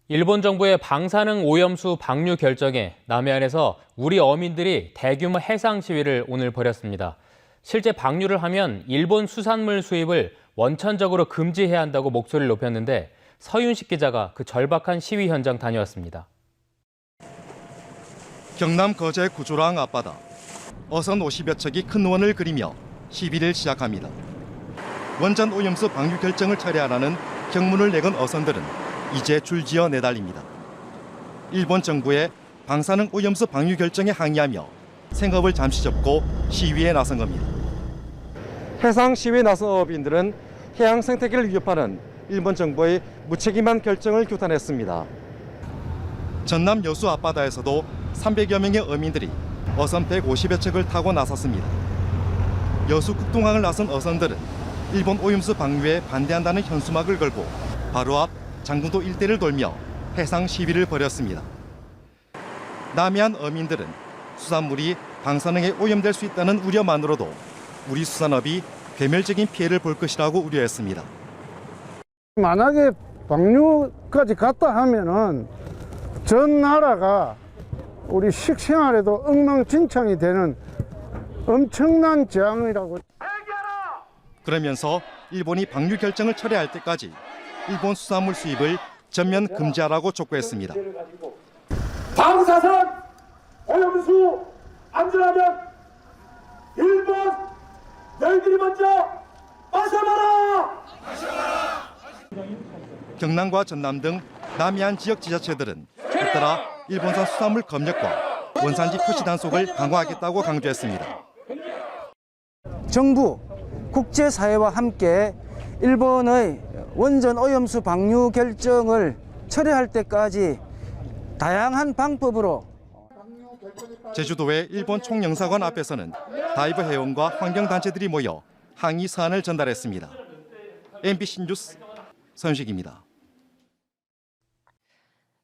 일본 정부의 방사능 오염수 방류 결정에 남해안에서 우리 어민들이 대규모 해상 시위를 오늘 벌였습니다. 실제 방류를 하면 일본 수산물 수입을 원천적으로 금지해야 한다고 목소리를 높였는데 서윤식 기자가 그 절박한 시위 현장 다녀왔습니다. 경남 거제 구조랑 앞바다. 어선 50여 척이 큰 원을 그리며 시위를 시작합니다. 원전 오염수 방류 결정을 철회하라는 경문을 내건 어선들은 이제 줄지어 내달립니다. 일본 정부의 방사능 오염수 방류 결정에 항의하며 생업을 잠시 접고 시위에 나선 겁니다. 해상 시위에 나선 어업인들은 해양 생태계를 위협하는 일본 정부의 무책임한 결정을 규탄했습니다. 전남 여수 앞바다에서도 300여 명의 어민들이 어선 150여 척을 타고 나섰습니다. 여수 국동항을 나선 어선들은 일본 오염수 방류에 반대한다는 현수막을 걸고 바로 앞 장군도 일대를 돌며 해상 시위를 벌였습니다. 남해안 어민들은 수산물이 방사능에 오염될 수 있다는 우려만으로도 우리 수산업이 괴멸적인 피해를 볼 것이라고 우려했습니다. 만약에 방류까지 갔다 하면은 전 나라가 우리 식생활에도 엉망진창이 되는 엄청난 재앙이라고. 그러면서 일본이 방류 결정을 철회할 때까지 일본 수산물 수입을 전면 금지하라고 촉구했습니다. 방사선 오염수 안전하면 일본 너희들이 먼저 마셔봐라! 경남과 전남 등 남해안 지역 지자체들은 잇따라 일본산 수산물 검역과 원산지 표시 단속을 강화하겠다고 강조했습니다. 정부, 국제사회와 함께 일본의 원전 오염수 방류 결정을 철회할 때까지 다양한 방법으로 제주도의 일본 총영사관 앞에서는 다이버 회원과 환경단체들이 모여 항의 사안을 전달했습니다. MBC 뉴스 서윤식입니다.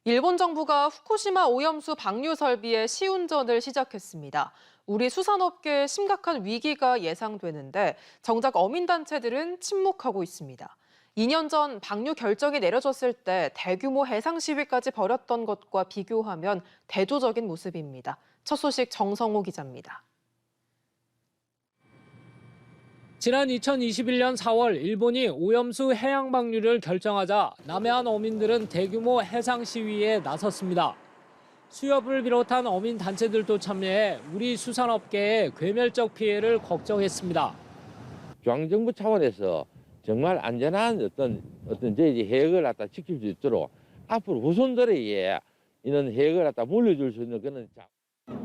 일본 정부가 후쿠시마 오염수 방류 설비의 시운전을 시작했습니다. 우리 수산업계에 심각한 위기가 예상되는데 정작 어민단체들은 침묵하고 있습니다. 2년 전 방류 결정이 내려졌을 때 대규모 해상 시위까지 벌였던 것과 비교하면 대조적인 모습입니다. 첫 소식 정성호 기자입니다. 지난 2021년 4월 일본이 오염수 해양 방류를 결정하자 남해안 어민들은 대규모 해상 시위에 나섰습니다. 수협을 비롯한 어민 단체들도 참여해 우리 수산업계의 괴멸적 피해를 걱정했습니다. 중앙정부 차원에서 정말 안전한 어떤 저희 해역을 갖다 지킬 수 있도록 앞으로 후손들에게 이런 해역을 갖다 물려줄 수 있는 그런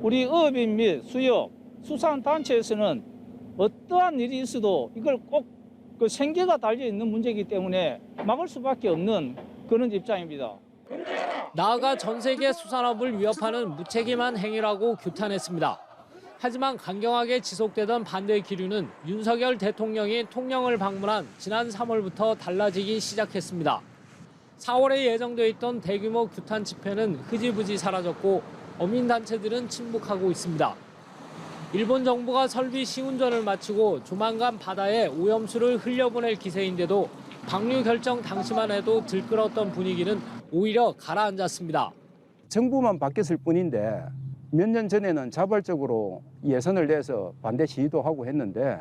우리 어민 및 수협, 수산단체에서는 어떠한 일이 있어도 이걸 꼭 그 생계가 달려 있는 문제이기 때문에 막을 수밖에 없는 그런 입장입니다. 나아가 전 세계 수산업을 위협하는 무책임한 행위라고 규탄했습니다. 하지만 강경하게 지속되던 반대 기류는 윤석열 대통령이 통영을 방문한 지난 3월부터 달라지기 시작했습니다. 4월에 예정돼 있던 대규모 규탄 집회는 흐지부지 사라졌고 어민단체들은 침묵하고 있습니다. 일본 정부가 설비 시운전을 마치고 조만간 바다에 오염수를 흘려보낼 기세인데도 방류 결정 당시만 해도 들끓었던 분위기는 오히려 가라앉았습니다. 정부만 바뀌었을 뿐인데 몇 년 전에는 자발적으로 예산을 내서 반대 시위도 하고 했는데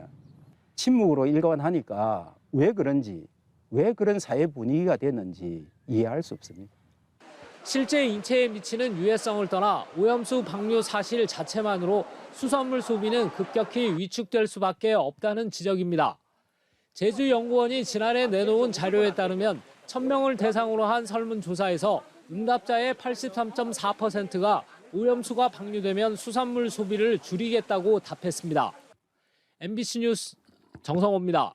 침묵으로 일관하니까 왜 그런지, 왜 그런 사회 분위기가 됐는지 이해할 수 없습니다. 실제 인체에 미치는 유해성을 떠나 오염수 방류 사실 자체만으로 수산물 소비는 급격히 위축될 수밖에 없다는 지적입니다. 제주연구원이 지난해 내놓은 자료에 따르면 1,000명을 대상으로 한 설문조사에서 응답자의 83.4%가 오염수가 방류되면 수산물 소비를 줄이겠다고 답했습니다. MBC 뉴스 정성호입니다.